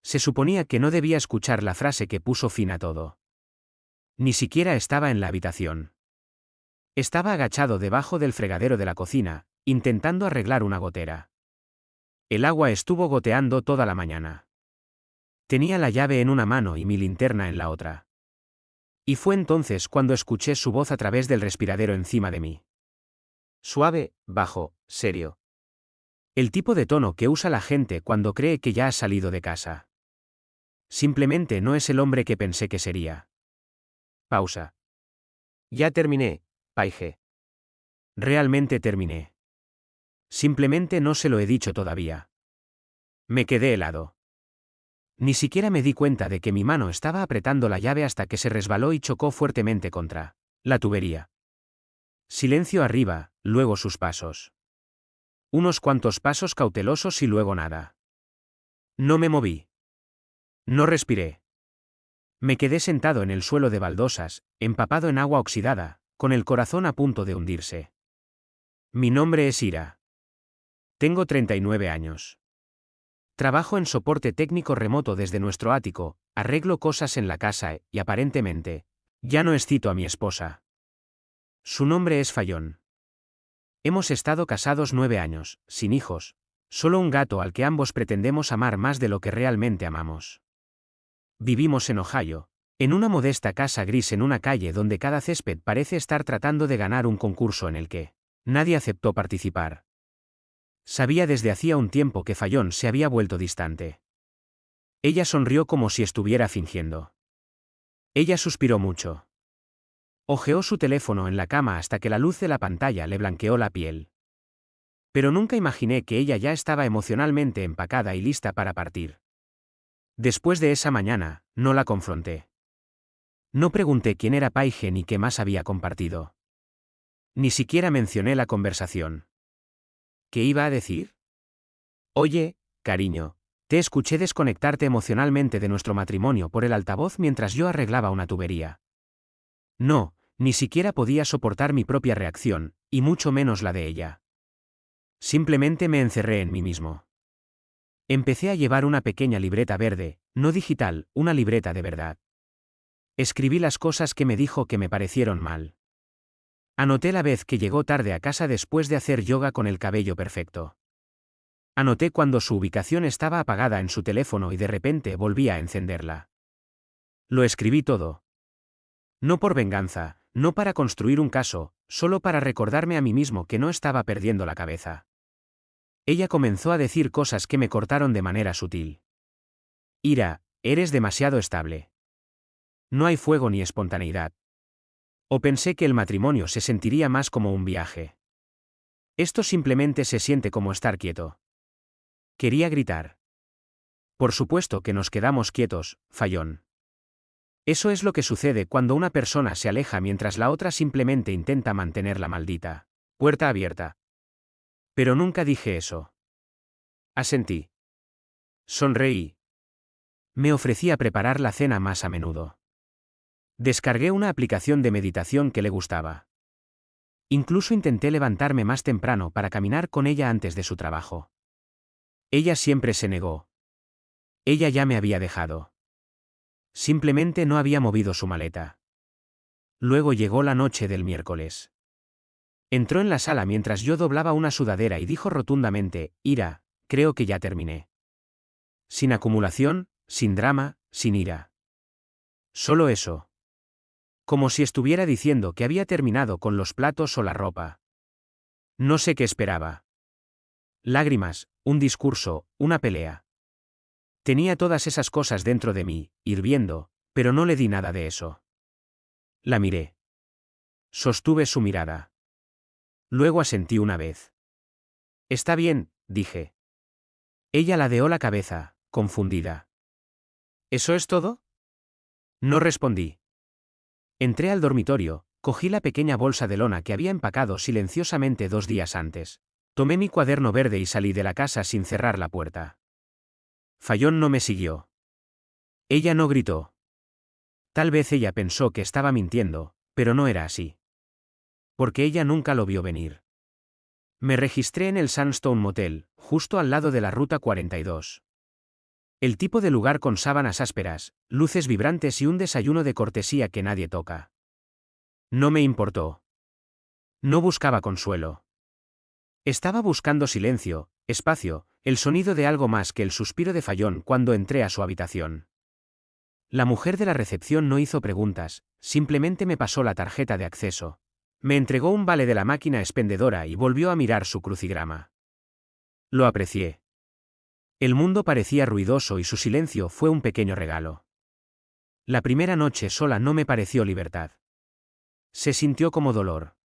Se suponía que no debía escuchar la frase que puso fin a todo. Ni siquiera estaba en la habitación. Estaba agachado debajo del fregadero de la cocina, intentando arreglar una gotera. El agua estuvo goteando toda la mañana. Tenía la llave en una mano y mi linterna en la otra. Y fue entonces cuando escuché su voz a través del respiradero encima de mí. Suave, bajo, serio. El tipo de tono que usa la gente cuando cree que ya ha salido de casa. Simplemente no es el hombre que pensé que sería. Pausa. Ya terminé, Paige. Realmente terminé. Simplemente no se lo he dicho todavía. Me quedé helado. Ni siquiera me di cuenta de que mi mano estaba apretando la llave hasta que se resbaló y chocó fuertemente contra la tubería. Silencio arriba, luego sus pasos. Unos cuantos pasos cautelosos y luego nada. No me moví. No respiré. Me quedé sentado en el suelo de baldosas, empapado en agua oxidada, con el corazón a punto de hundirse. Mi nombre es Ira. Tengo 39 años. Trabajo en soporte técnico remoto desde nuestro ático, arreglo cosas en la casa y aparentemente, ya no excito a mi esposa. Su nombre es Fallon. Hemos estado casados 9 años, sin hijos, solo un gato al que ambos pretendemos amar más de lo que realmente amamos. Vivimos en Ohio, en una modesta casa gris en una calle donde cada césped parece estar tratando de ganar un concurso en el que nadie aceptó participar. Sabía desde hacía un tiempo que Fallon se había vuelto distante. Ella sonrió como si estuviera fingiendo. Ella suspiró mucho. Hojeó su teléfono en la cama hasta que la luz de la pantalla le blanqueó la piel. Pero nunca imaginé que ella ya estaba emocionalmente empacada y lista para partir. Después de esa mañana, no la confronté. No pregunté quién era Paige ni qué más había compartido. Ni siquiera mencioné la conversación. ¿Qué iba a decir? Oye, cariño, te escuché desconectarte emocionalmente de nuestro matrimonio por el altavoz mientras yo arreglaba una tubería. No, ni siquiera podía soportar mi propia reacción, y mucho menos la de ella. Simplemente me encerré en mí mismo. Empecé a llevar una pequeña libreta verde, no digital, una libreta de verdad. Escribí las cosas que me dijo que me parecieron mal. Anoté la vez que llegó tarde a casa después de hacer yoga con el cabello perfecto. Anoté cuando su ubicación estaba apagada en su teléfono y de repente volvía a encenderla. Lo escribí todo. No por venganza, no para construir un caso, solo para recordarme a mí mismo que no estaba perdiendo la cabeza. Ella comenzó a decir cosas que me cortaron de manera sutil. Ira, eres demasiado estable. No hay fuego ni espontaneidad. O pensé que el matrimonio se sentiría más como un viaje. Esto simplemente se siente como estar quieto. Quería gritar. Por supuesto que nos quedamos quietos, Fallon. Eso es lo que sucede cuando una persona se aleja mientras la otra simplemente intenta mantener la maldita puerta abierta. Pero nunca dije eso. Asentí. Sonreí. Me ofrecía preparar la cena más a menudo. Descargué una aplicación de meditación que le gustaba. Incluso intenté levantarme más temprano para caminar con ella antes de su trabajo. Ella siempre se negó. Ella ya me había dejado. Simplemente no había movido su maleta. Luego llegó la noche del miércoles. Entró en la sala mientras yo doblaba una sudadera y dijo rotundamente, Ira, creo que ya terminé. Sin acumulación, sin drama, sin ira. Solo eso. Como si estuviera diciendo que había terminado con los platos o la ropa. No sé qué esperaba. Lágrimas, un discurso, una pelea. Tenía todas esas cosas dentro de mí, hirviendo, pero no le di nada de eso. La miré. Sostuve su mirada. Luego asentí una vez. Está bien, dije. Ella ladeó la cabeza, confundida. ¿Eso es todo? No respondí. Entré al dormitorio, cogí la pequeña bolsa de lona que había empacado silenciosamente 2 días antes. Tomé mi cuaderno verde y salí de la casa sin cerrar la puerta. Fallon no me siguió. Ella no gritó. Tal vez ella pensó que estaba mintiendo, pero no era así. Porque ella nunca lo vio venir. Me registré en el Sandstone Motel, justo al lado de la Ruta 42. El tipo de lugar con sábanas ásperas, luces vibrantes y un desayuno de cortesía que nadie toca. No me importó. No buscaba consuelo. Estaba buscando silencio, espacio, el sonido de algo más que el suspiro de Fayón cuando entré a su habitación. La mujer de la recepción no hizo preguntas, simplemente me pasó la tarjeta de acceso. Me entregó un vale de la máquina expendedora y volvió a mirar su crucigrama. Lo aprecié. El mundo parecía ruidoso y su silencio fue un pequeño regalo. La primera noche sola no me pareció libertad. Se sintió como dolor.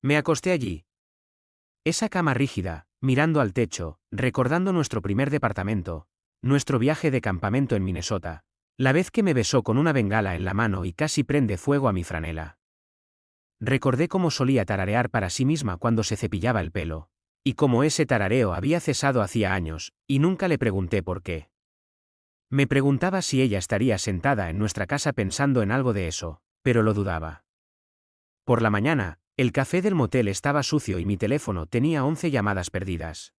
Me acosté allí. Esa cama rígida, mirando al techo, recordando nuestro primer departamento, nuestro viaje de campamento en Minnesota, la vez que me besó con una bengala en la mano y casi prende fuego a mi franela. Recordé cómo solía tararear para sí misma cuando se cepillaba el pelo, y cómo ese tarareo había cesado hacía años, y nunca le pregunté por qué. Me preguntaba si ella estaría sentada en nuestra casa pensando en algo de eso, pero lo dudaba. Por la mañana, el café del motel estaba sucio y mi teléfono tenía 11 llamadas perdidas.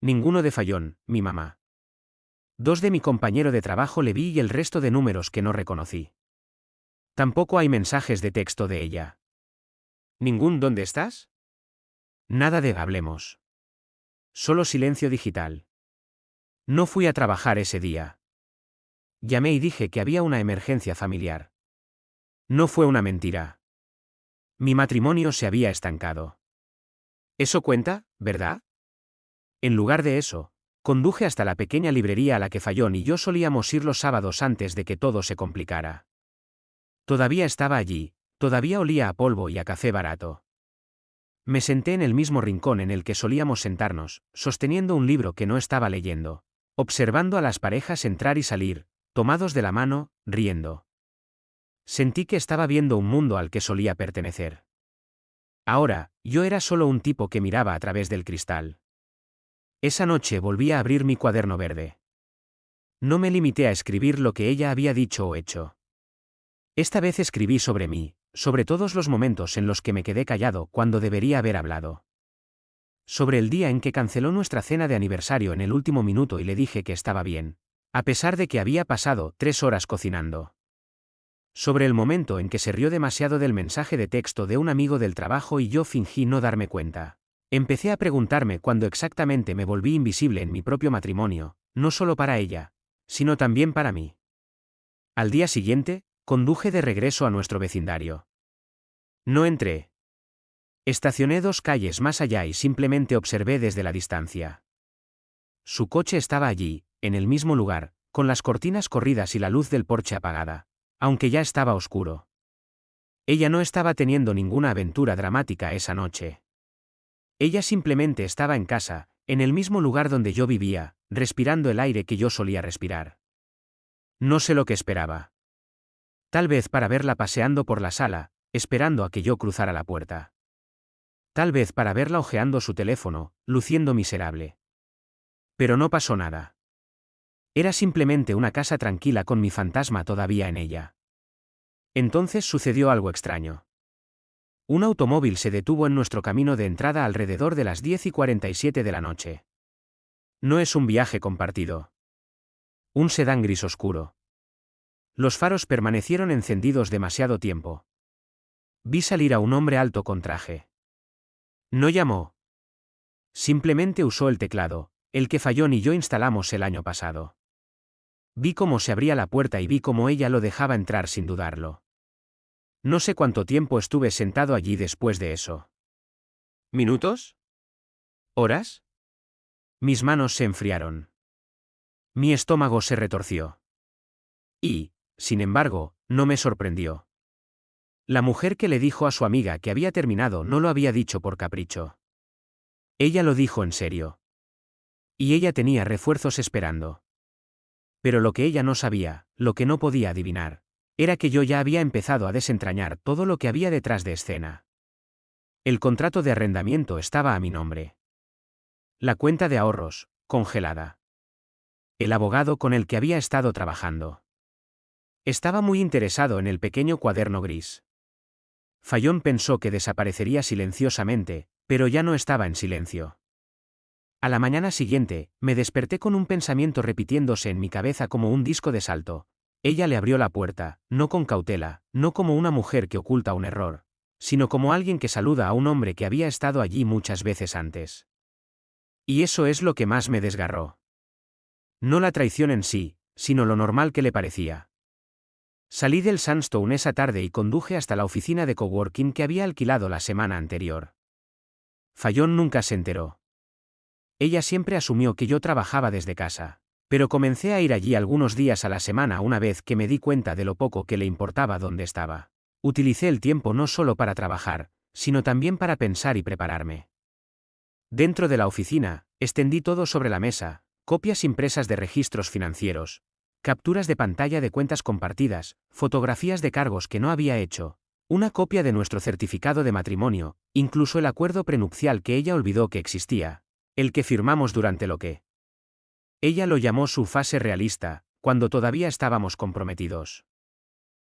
Ninguno de Fayón, mi mamá. 2 de mi compañero de trabajo le vi y el resto de números que no reconocí. Tampoco hay mensajes de texto de ella. ¿Ningún dónde estás? Nada de hablemos. Solo silencio digital. No fui a trabajar ese día. Llamé y dije que había una emergencia familiar. No fue una mentira. Mi matrimonio se había estancado. Eso cuenta, ¿verdad? En lugar de eso, conduje hasta la pequeña librería a la que Fayón y yo solíamos ir los sábados antes de que todo se complicara. Todavía estaba allí, todavía olía a polvo y a café barato. Me senté en el mismo rincón en el que solíamos sentarnos, sosteniendo un libro que no estaba leyendo, observando a las parejas entrar y salir, tomados de la mano, riendo. Sentí que estaba viendo un mundo al que solía pertenecer. Ahora, yo era solo un tipo que miraba a través del cristal. Esa noche volví a abrir mi cuaderno verde. No me limité a escribir lo que ella había dicho o hecho. Esta vez escribí sobre mí, sobre todos los momentos en los que me quedé callado cuando debería haber hablado. Sobre el día en que canceló nuestra cena de aniversario en el último minuto y le dije que estaba bien, a pesar de que había pasado 3 horas cocinando. Sobre el momento en que se rió demasiado del mensaje de texto de un amigo del trabajo y yo fingí no darme cuenta. Empecé a preguntarme cuándo exactamente me volví invisible en mi propio matrimonio, no solo para ella, sino también para mí. Al día siguiente, conduje de regreso a nuestro vecindario. No entré. Estacioné 2 calles más allá y simplemente observé desde la distancia. Su coche estaba allí, en el mismo lugar, con las cortinas corridas y la luz del porche apagada, aunque ya estaba oscuro. Ella no estaba teniendo ninguna aventura dramática esa noche. Ella simplemente estaba en casa, en el mismo lugar donde yo vivía, respirando el aire que yo solía respirar. No sé lo que esperaba. Tal vez para verla paseando por la sala, esperando a que yo cruzara la puerta. Tal vez para verla hojeando su teléfono, luciendo miserable. Pero no pasó nada. Era simplemente una casa tranquila con mi fantasma todavía en ella. Entonces sucedió algo extraño. Un automóvil se detuvo en nuestro camino de entrada alrededor de las 10:47 de la noche. No es un viaje compartido. Un sedán gris oscuro. Los faros permanecieron encendidos demasiado tiempo. Vi salir a un hombre alto con traje. No llamó. Simplemente usó el teclado, el que Fayón y yo instalamos el año pasado. Vi cómo se abría la puerta y vi cómo ella lo dejaba entrar sin dudarlo. No sé cuánto tiempo estuve sentado allí después de eso. ¿Minutos? ¿Horas? Mis manos se enfriaron. Mi estómago se retorció. Y, sin embargo, no me sorprendió. La mujer que le dijo a su amiga que había terminado no lo había dicho por capricho. Ella lo dijo en serio. Y ella tenía refuerzos esperando. Pero lo que ella no sabía, lo que no podía adivinar, era que yo ya había empezado a desentrañar todo lo que había detrás de escena. El contrato de arrendamiento estaba a mi nombre. La cuenta de ahorros, congelada. El abogado con el que había estado trabajando. Estaba muy interesado en el pequeño cuaderno gris. Fayón pensó que desaparecería silenciosamente, pero ya no estaba en silencio. A la mañana siguiente, me desperté con un pensamiento repitiéndose en mi cabeza como un disco de salto. Ella le abrió la puerta, no con cautela, no como una mujer que oculta un error, sino como alguien que saluda a un hombre que había estado allí muchas veces antes. Y eso es lo que más me desgarró. No la traición en sí, sino lo normal que le parecía. Salí del Sandstone esa tarde y conduje hasta la oficina de coworking que había alquilado la semana anterior. Fallon nunca se enteró. Ella siempre asumió que yo trabajaba desde casa, pero comencé a ir allí algunos días a la semana una vez que me di cuenta de lo poco que le importaba dónde estaba. Utilicé el tiempo no solo para trabajar, sino también para pensar y prepararme. Dentro de la oficina, extendí todo sobre la mesa, copias impresas de registros financieros, capturas de pantalla de cuentas compartidas, fotografías de cargos que no había hecho, una copia de nuestro certificado de matrimonio, incluso el acuerdo prenupcial que ella olvidó que existía, el que firmamos durante lo que ella lo llamó su fase realista, cuando todavía estábamos comprometidos.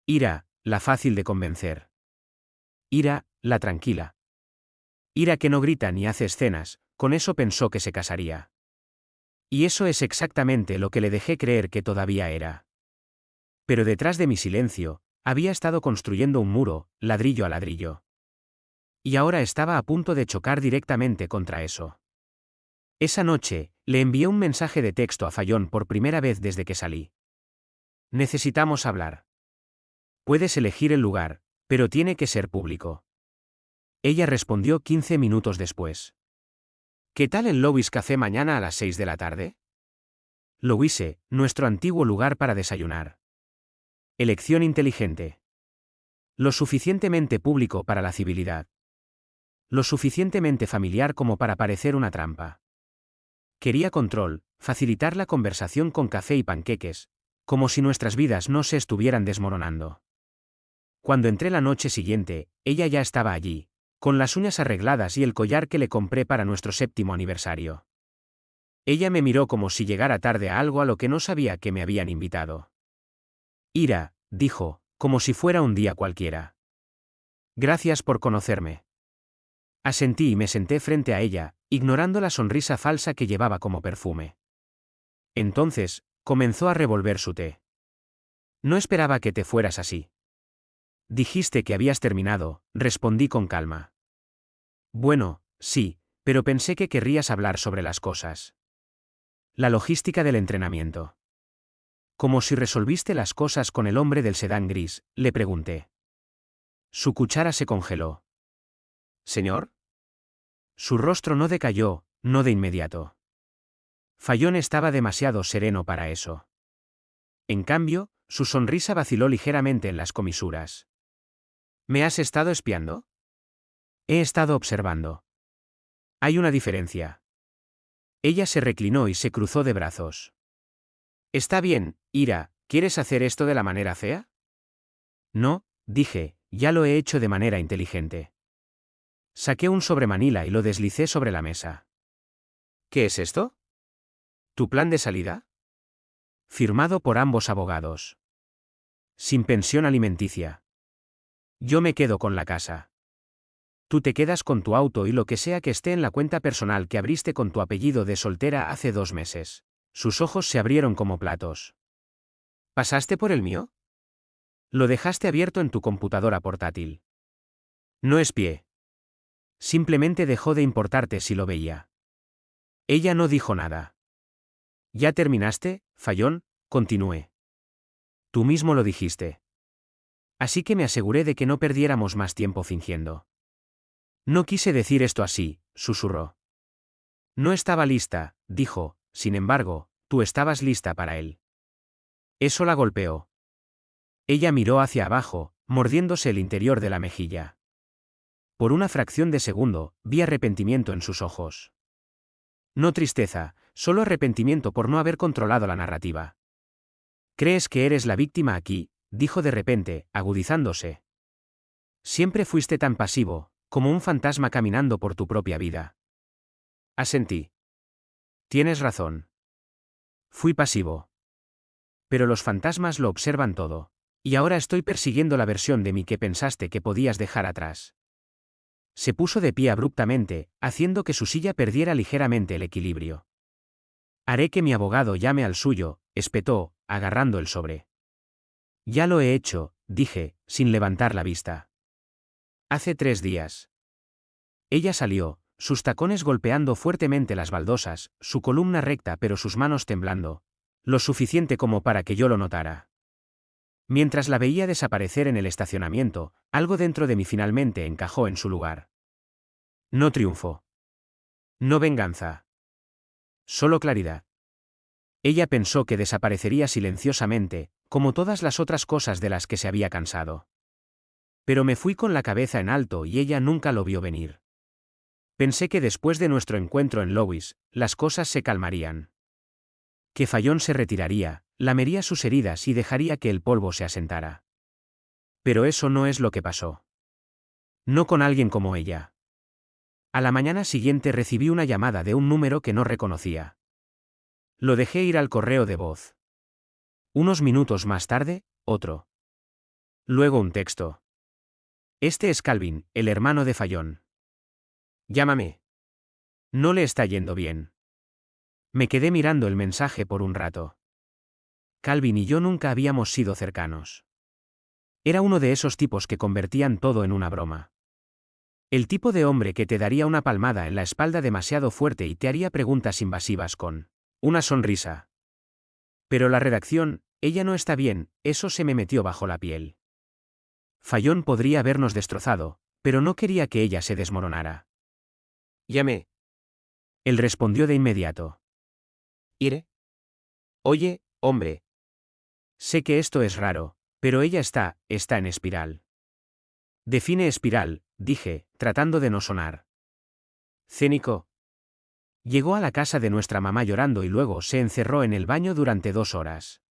Ira, la fácil de convencer. Ira, la tranquila. Ira que no grita ni hace escenas, con eso pensó que se casaría. Y eso es exactamente lo que le dejé creer que todavía era. Pero detrás de mi silencio, había estado construyendo un muro, ladrillo a ladrillo. Y ahora estaba a punto de chocar directamente contra eso. Esa noche, le envié un mensaje de texto a Fallon por primera vez desde que salí. Necesitamos hablar. Puedes elegir el lugar, pero tiene que ser público. Ella respondió 15 minutos después. ¿Qué tal el Louis Café mañana a las 6 de la tarde? Louise, nuestro antiguo lugar para desayunar. Elección inteligente. Lo suficientemente público para la civilidad. Lo suficientemente familiar como para parecer una trampa. Quería control, facilitar la conversación con café y panqueques, como si nuestras vidas no se estuvieran desmoronando. Cuando entré la noche siguiente, ella ya estaba allí, con las uñas arregladas y el collar que le compré para nuestro 7º aniversario. Ella me miró como si llegara tarde a algo a lo que no sabía que me habían invitado. Ira, dijo, como si fuera un día cualquiera. Gracias por conocerme. Asentí y me senté frente a ella, ignorando la sonrisa falsa que llevaba como perfume. Entonces, comenzó a revolver su té. No esperaba que te fueras así. Dijiste que habías terminado, respondí con calma. Bueno, sí, pero pensé que querrías hablar sobre las cosas. La logística del entrenamiento. Como si resolviste las cosas con el hombre del sedán gris, le pregunté. Su cuchara se congeló. ¿Señor? Su rostro no decayó, no de inmediato. Fallon estaba demasiado sereno para eso. En cambio, su sonrisa vaciló ligeramente en las comisuras. ¿Me has estado espiando? He estado observando. Hay una diferencia. Ella se reclinó y se cruzó de brazos. Está bien, Ira, ¿quieres hacer esto de la manera fea? No, dije, ya lo he hecho de manera inteligente. Saqué un sobremanila y lo deslicé sobre la mesa. ¿Qué es esto? ¿Tu plan de salida? Firmado por ambos abogados. Sin pensión alimenticia. Yo me quedo con la casa. Tú te quedas con tu auto y lo que sea que esté en la cuenta personal que abriste con tu apellido de soltera hace 2 meses. Sus ojos se abrieron como platos. ¿Pasaste por el mío? Lo dejaste abierto en tu computadora portátil. No espié. Simplemente dejó de importarte si lo veía. Ella no dijo nada. ¿Ya terminaste, Fallon? Continué. Tú mismo lo dijiste. Así que me aseguré de que no perdiéramos más tiempo fingiendo. No quise decir esto así, susurró. No estaba lista, dijo, sin embargo, tú estabas lista para él. Eso la golpeó. Ella miró hacia abajo, mordiéndose el interior de la mejilla. Por una fracción de segundo, vi arrepentimiento en sus ojos. No tristeza, solo arrepentimiento por no haber controlado la narrativa. ¿Crees que eres la víctima aquí?, dijo de repente, agudizándose. Siempre fuiste tan pasivo, como un fantasma caminando por tu propia vida. Asentí. Tienes razón. Fui pasivo. Pero los fantasmas lo observan todo. Y ahora estoy persiguiendo la versión de mí que pensaste que podías dejar atrás. Se puso de pie abruptamente, haciendo que su silla perdiera ligeramente el equilibrio. Haré que mi abogado llame al suyo, espetó, agarrando el sobre. Ya lo he hecho, dije, sin levantar la vista. Hace 3 días. Ella salió, sus tacones golpeando fuertemente las baldosas, su columna recta pero sus manos temblando. Lo suficiente como para que yo lo notara. Mientras la veía desaparecer en el estacionamiento, algo dentro de mí finalmente encajó en su lugar. No triunfo. No venganza. Solo claridad. Ella pensó que desaparecería silenciosamente, como todas las otras cosas de las que se había cansado. Pero me fui con la cabeza en alto y ella nunca lo vio venir. Pensé que después de nuestro encuentro en Lewis, las cosas se calmarían. Que Fallon se retiraría, lamería sus heridas y dejaría que el polvo se asentara. Pero eso no es lo que pasó. No con alguien como ella. A la mañana siguiente recibí una llamada de un número que no reconocía. Lo dejé ir al correo de voz. Unos minutos más tarde, otro. Luego un texto. Este es Calvin, el hermano de Fallon. Llámame. No le está yendo bien. Me quedé mirando el mensaje por un rato. Calvin y yo nunca habíamos sido cercanos. Era uno de esos tipos que convertían todo en una broma. El tipo de hombre que te daría una palmada en la espalda demasiado fuerte y te haría preguntas invasivas con una sonrisa. Pero la redacción, ella no está bien, eso se me metió bajo la piel. Fallon podría habernos destrozado, pero no quería que ella se desmoronara. Llamé. Él respondió de inmediato. ¿Iré? Oye, hombre. Sé que esto es raro, pero ella está en espiral. Define espiral, dije, tratando de no sonar cínico. Llegó a la casa de nuestra mamá llorando y luego se encerró en el baño durante 2 horas.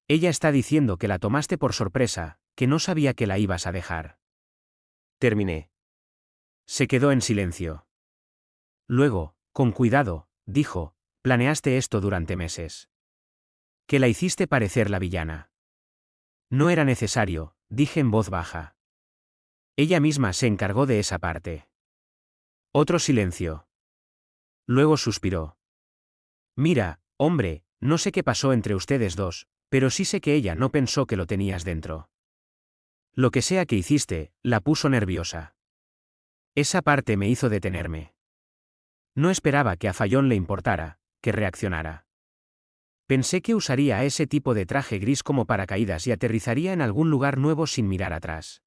Ella está diciendo que la tomaste por sorpresa, que no sabía que la ibas a dejar. Terminé. Se quedó en silencio. Luego, con cuidado, dijo, planeaste esto durante meses. Que la hiciste parecer la villana. No era necesario, dije en voz baja. Ella misma se encargó de esa parte. Otro silencio. Luego suspiró. Mira, hombre, no sé qué pasó entre ustedes dos, pero sí sé que ella no pensó que lo tenías dentro. Lo que sea que hiciste, la puso nerviosa. Esa parte me hizo detenerme. No esperaba que a Fallon le importara, que reaccionara. Pensé que usaría ese tipo de traje gris como paracaídas y aterrizaría en algún lugar nuevo sin mirar atrás.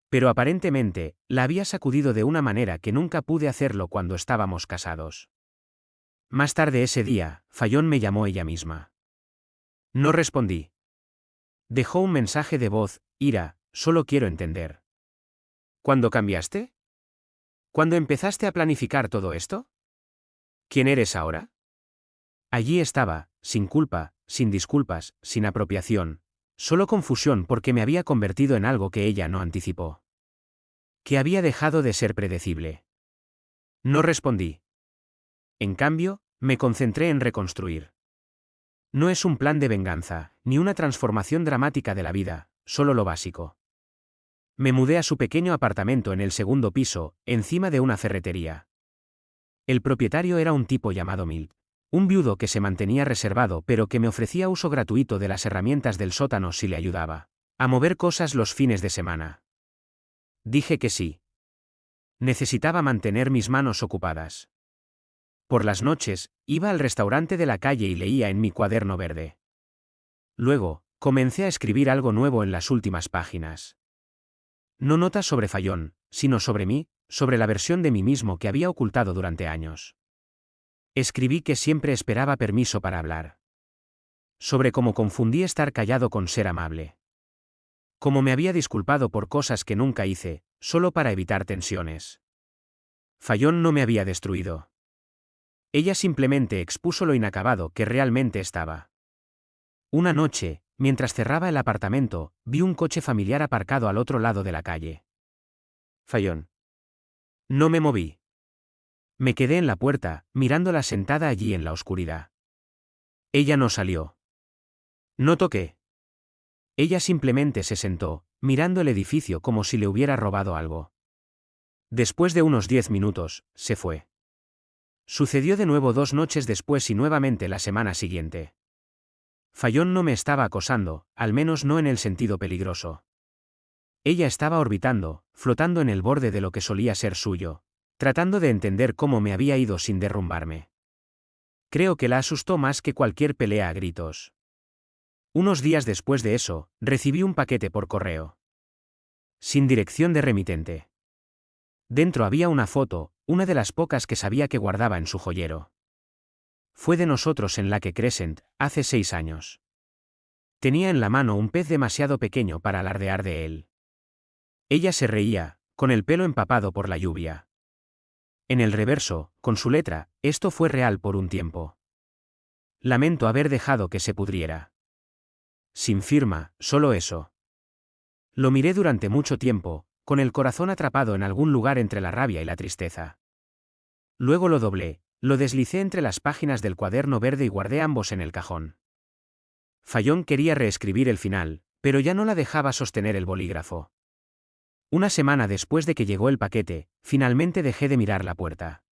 Pero aparentemente, la había sacudido de una manera que nunca pude hacerlo cuando estábamos casados. Más tarde ese día, Fallon me llamó ella misma. No respondí. Dejó un mensaje de voz: Ira, solo quiero entender. ¿Cuándo cambiaste? ¿Cuándo empezaste a planificar todo esto? ¿Quién eres ahora? Allí estaba, sin culpa, sin disculpas, sin apropiación, solo confusión porque me había convertido en algo que ella no anticipó. Que había dejado de ser predecible. No respondí. En cambio, me concentré en reconstruir. No es un plan de venganza, ni una transformación dramática de la vida, solo lo básico. Me mudé a su pequeño apartamento en el 2.º piso, encima de una ferretería. El propietario era un tipo llamado Milt. Un viudo que se mantenía reservado pero que me ofrecía uso gratuito de las herramientas del sótano si le ayudaba a mover cosas los fines de semana. Dije que sí. Necesitaba mantener mis manos ocupadas. Por las noches, iba al restaurante de la calle y leía en mi cuaderno verde. Luego, comencé a escribir algo nuevo en las últimas páginas. No notas sobre Fallon, sino sobre mí, sobre la versión de mí mismo que había ocultado durante años. Escribí que siempre esperaba permiso para hablar. Sobre cómo confundí estar callado con ser amable. Cómo me había disculpado por cosas que nunca hice, solo para evitar tensiones. Fallon no me había destruido. Ella simplemente expuso lo inacabado que realmente estaba. Una noche, mientras cerraba el apartamento, vi un coche familiar aparcado al otro lado de la calle. Fallon. No me moví. Me quedé en la puerta, mirándola sentada allí en la oscuridad. Ella no salió. No toqué. Ella simplemente se sentó, mirando el edificio como si le hubiera robado algo. Después de unos 10 minutos, se fue. Sucedió de nuevo 2 noches después y nuevamente la semana siguiente. Fayón no me estaba acosando, al menos no en el sentido peligroso. Ella estaba orbitando, flotando en el borde de lo que solía ser suyo, tratando de entender cómo me había ido sin derrumbarme. Creo que la asustó más que cualquier pelea a gritos. Unos días después de eso, recibí un paquete por correo. Sin dirección de remitente. Dentro había una foto, una de las pocas que sabía que guardaba en su joyero. Fue de nosotros en Lake Crescent, hace 6 años. Tenía en la mano un pez demasiado pequeño para alardear de él. Ella se reía, con el pelo empapado por la lluvia. En el reverso, con su letra, esto fue real por un tiempo. Lamento haber dejado que se pudriera. Sin firma, solo eso. Lo miré durante mucho tiempo, con el corazón atrapado en algún lugar entre la rabia y la tristeza. Luego lo doblé, lo deslicé entre las páginas del cuaderno verde y guardé ambos en el cajón. Fayón quería reescribir el final, pero ya no la dejaba sostener el bolígrafo. Una semana después de que llegó el paquete, finalmente dejé de mirar la puerta.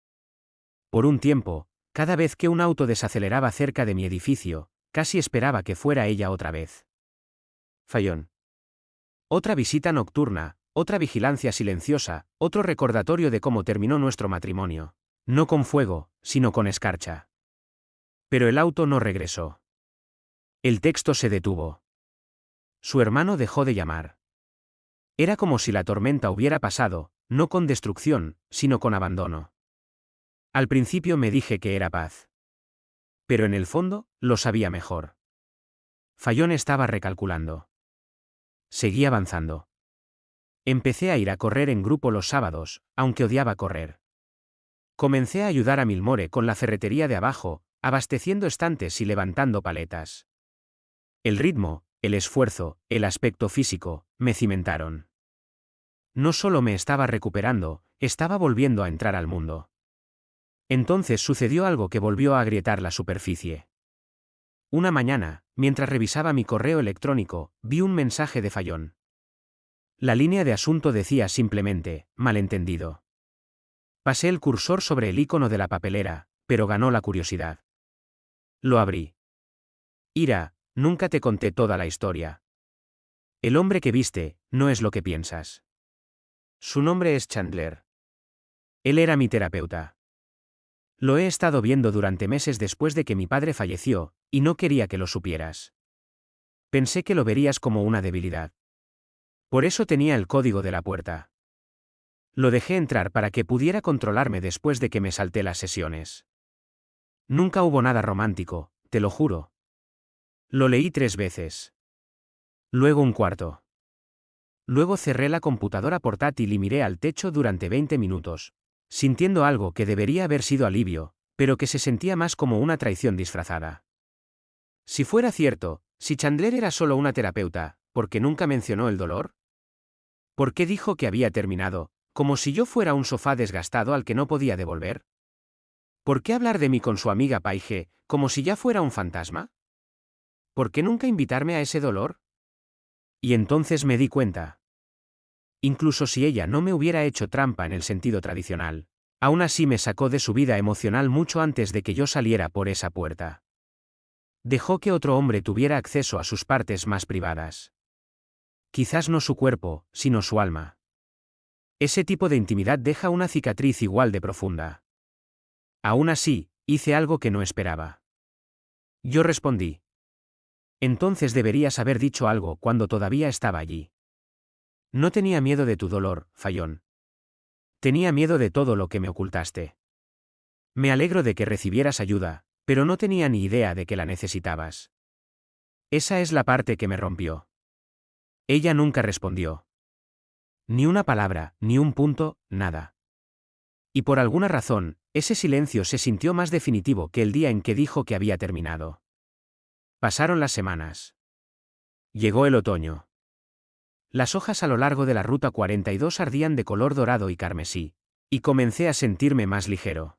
Por un tiempo, cada vez que un auto desaceleraba cerca de mi edificio, casi esperaba que fuera ella otra vez. Fayón. Otra visita nocturna, otra vigilancia silenciosa, otro recordatorio de cómo terminó nuestro matrimonio. No con fuego, sino con escarcha. Pero el auto no regresó. El texto se detuvo. Su hermano dejó de llamar. Era como si la tormenta hubiera pasado, no con destrucción, sino con abandono. Al principio me dije que era paz. Pero en el fondo, lo sabía mejor. Fayón estaba recalculando. Seguí avanzando. Empecé a ir a correr en grupo los sábados, aunque odiaba correr. Comencé a ayudar a Milmore con la ferretería de abajo, abasteciendo estantes y levantando paletas. El ritmo, el esfuerzo, el aspecto físico, me cimentaron. No solo me estaba recuperando, estaba volviendo a entrar al mundo. Entonces sucedió algo que volvió a agrietar la superficie. Una mañana, mientras revisaba mi correo electrónico, vi un mensaje de Fayón. La línea de asunto decía simplemente, malentendido. Pasé el cursor sobre el icono de la papelera, pero ganó la curiosidad. Lo abrí. Ira, nunca te conté toda la historia. El hombre que viste, no es lo que piensas. Su nombre es Chandler. Él era mi terapeuta. Lo he estado viendo durante meses después de que mi padre falleció, y no quería que lo supieras. Pensé que lo verías como una debilidad. Por eso tenía el código de la puerta. Lo dejé entrar para que pudiera controlarme después de que me salté las sesiones. Nunca hubo nada romántico, te lo juro. Lo leí 3 veces. Luego un cuarto. Luego cerré la computadora portátil y miré al techo durante 20 minutos, sintiendo algo que debería haber sido alivio, pero que se sentía más como una traición disfrazada. Si fuera cierto, si Chandler era solo una terapeuta, ¿por qué nunca mencionó el dolor? ¿Por qué dijo que había terminado, como si yo fuera un sofá desgastado al que no podía devolver? ¿Por qué hablar de mí con su amiga Paige, como si ya fuera un fantasma? ¿Por qué nunca invitarme a ese dolor? Y entonces me di cuenta. Incluso si ella no me hubiera hecho trampa en el sentido tradicional, aún así me sacó de su vida emocional mucho antes de que yo saliera por esa puerta. Dejó que otro hombre tuviera acceso a sus partes más privadas. Quizás no su cuerpo, sino su alma. Ese tipo de intimidad deja una cicatriz igual de profunda. Aún así, hice algo que no esperaba. Yo respondí. Entonces deberías haber dicho algo cuando todavía estaba allí. No tenía miedo de tu dolor, Fayón. Tenía miedo de todo lo que me ocultaste. Me alegro de que recibieras ayuda, pero no tenía ni idea de que la necesitabas. Esa es la parte que me rompió. Ella nunca respondió. Ni una palabra, ni un punto, nada. Y por alguna razón, ese silencio se sintió más definitivo que el día en que dijo que había terminado. Pasaron las semanas. Llegó el otoño. Las hojas a lo largo de la ruta 42 ardían de color dorado y carmesí, y comencé a sentirme más ligero.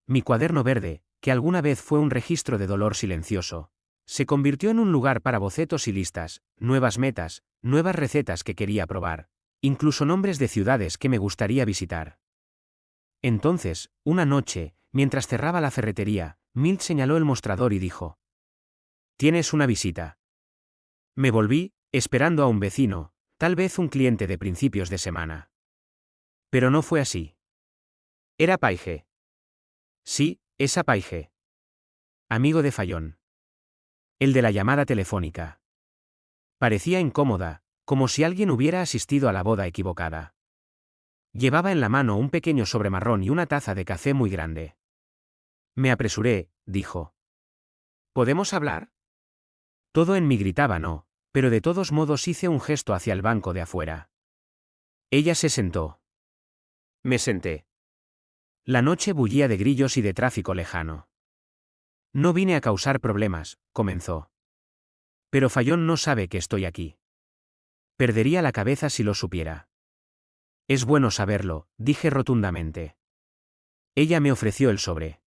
Mi cuaderno verde, que alguna vez fue un registro de dolor silencioso, se convirtió en un lugar para bocetos y listas, nuevas metas, nuevas recetas que quería probar, Incluso nombres de ciudades que me gustaría visitar. Entonces, una noche, mientras cerraba la ferretería, Milt señaló el mostrador y dijo: «Tienes una visita». Me volví, esperando a un vecino, tal vez un cliente de principios de semana. Pero no fue así. Era Paige. Sí, esa Paige. Amigo de Fallon. El de la llamada telefónica. Parecía incómoda, como si alguien hubiera asistido a la boda equivocada. Llevaba en la mano un pequeño sobre marrón y una taza de café muy grande. Me apresuré, dijo. ¿Podemos hablar? Todo en mí gritaba no, pero de todos modos hice un gesto hacia el banco de afuera. Ella se sentó. Me senté. La noche bullía de grillos y de tráfico lejano. No vine a causar problemas, comenzó. Pero Fallon no sabe que estoy aquí. Perdería la cabeza si lo supiera. Es bueno saberlo, dije rotundamente. Ella me ofreció el sobre.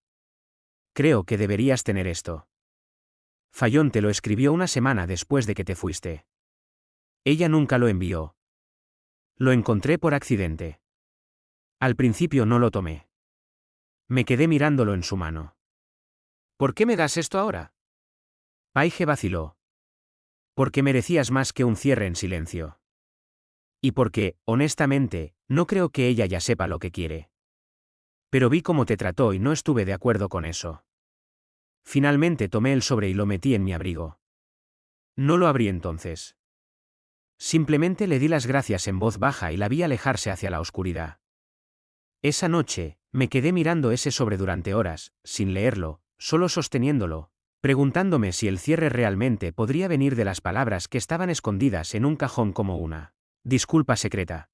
Creo que deberías tener esto. Fallon te lo escribió una semana después de que te fuiste. Ella nunca lo envió. Lo encontré por accidente. Al principio no lo tomé. Me quedé mirándolo en su mano. ¿Por qué me das esto ahora? Paige vaciló. Porque merecías más que un cierre en silencio. Y porque, honestamente, no creo que ella ya sepa lo que quiere. Pero vi cómo te trató y no estuve de acuerdo con eso. Finalmente tomé el sobre y lo metí en mi abrigo. No lo abrí entonces. Simplemente le di las gracias en voz baja y la vi alejarse hacia la oscuridad. Esa noche, me quedé mirando ese sobre durante horas, sin leerlo, solo sosteniéndolo, preguntándome si el cierre realmente podría venir de las palabras que estaban escondidas en un cajón como una disculpa secreta.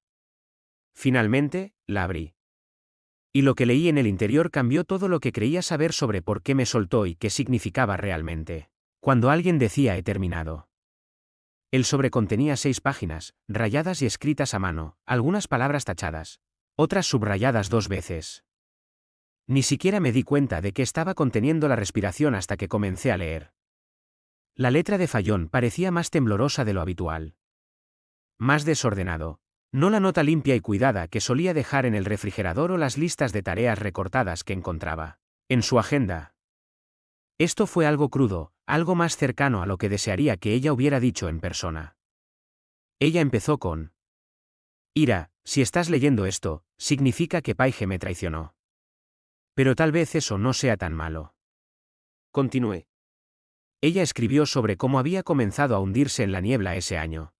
Finalmente, la abrí. Y lo que leí en el interior cambió todo lo que creía saber sobre por qué me soltó y qué significaba realmente. Cuando alguien decía he terminado. El sobre contenía 6 páginas, rayadas y escritas a mano, algunas palabras tachadas, otras subrayadas 2 veces. Ni siquiera me di cuenta de que estaba conteniendo la respiración hasta que comencé a leer. La letra de Fallon parecía más temblorosa de lo habitual. Más desordenado. No la nota limpia y cuidada que solía dejar en el refrigerador o las listas de tareas recortadas que encontraba en su agenda. Esto fue algo crudo, algo más cercano a lo que desearía que ella hubiera dicho en persona. Ella empezó con: Ira, si estás leyendo esto, significa que Paige me traicionó. Pero tal vez eso no sea tan malo. Continué. Ella escribió sobre cómo había comenzado a hundirse en la niebla ese año.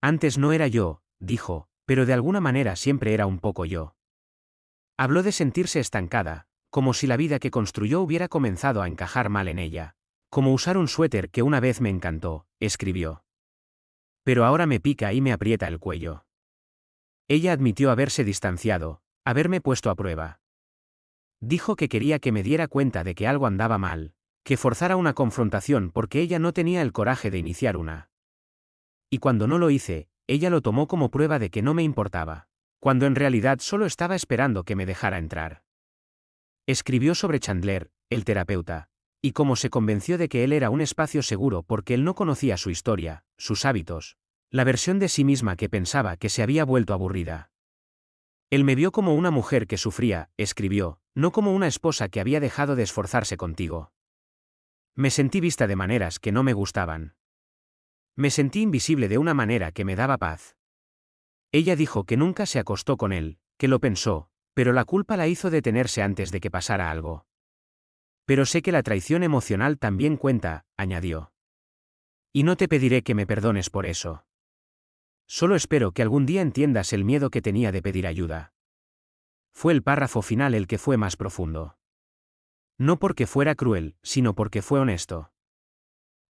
Antes no era yo, dijo, pero de alguna manera siempre era un poco yo. Habló de sentirse estancada, como si la vida que construyó hubiera comenzado a encajar mal en ella. Como usar un suéter que una vez me encantó, escribió. Pero ahora me pica y me aprieta el cuello. Ella admitió haberse distanciado, haberme puesto a prueba. Dijo que quería que me diera cuenta de que algo andaba mal, que forzara una confrontación porque ella no tenía el coraje de iniciar una. Y cuando no lo hice, ella lo tomó como prueba de que no me importaba, cuando en realidad solo estaba esperando que me dejara entrar. Escribió sobre Chandler, el terapeuta, y cómo se convenció de que él era un espacio seguro porque él no conocía su historia, sus hábitos, la versión de sí misma que pensaba que se había vuelto aburrida. Él me vio como una mujer que sufría, escribió, no como una esposa que había dejado de esforzarse contigo. Me sentí vista de maneras que no me gustaban. Me sentí invisible de una manera que me daba paz. Ella dijo que nunca se acostó con él, que lo pensó, pero la culpa la hizo detenerse antes de que pasara algo. Pero sé que la traición emocional también cuenta, añadió. Y no te pediré que me perdones por eso. Solo espero que algún día entiendas el miedo que tenía de pedir ayuda. Fue el párrafo final el que fue más profundo. No porque fuera cruel, sino porque fue honesto.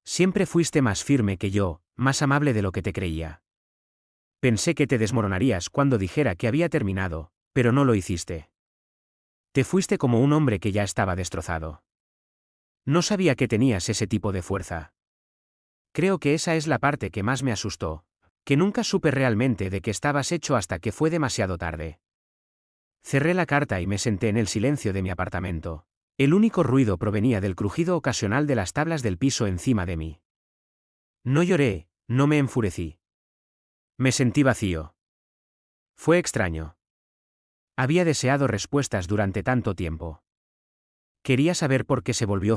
Siempre fuiste más firme que yo, más amable de lo que te creía. Pensé que te desmoronarías cuando dijera que había terminado, pero no lo hiciste. Te fuiste como un hombre que ya estaba destrozado. No sabía que tenías ese tipo de fuerza. Creo que esa es la parte que más me asustó, que nunca supe realmente de qué estabas hecho hasta que fue demasiado tarde. Cerré la carta y me senté en el silencio de mi apartamento. El único ruido provenía del crujido ocasional de las tablas del piso encima de mí. No lloré, no me enfurecí. Me sentí vacío. Fue extraño. Había deseado respuestas durante tanto tiempo. Quería saber por qué se volvió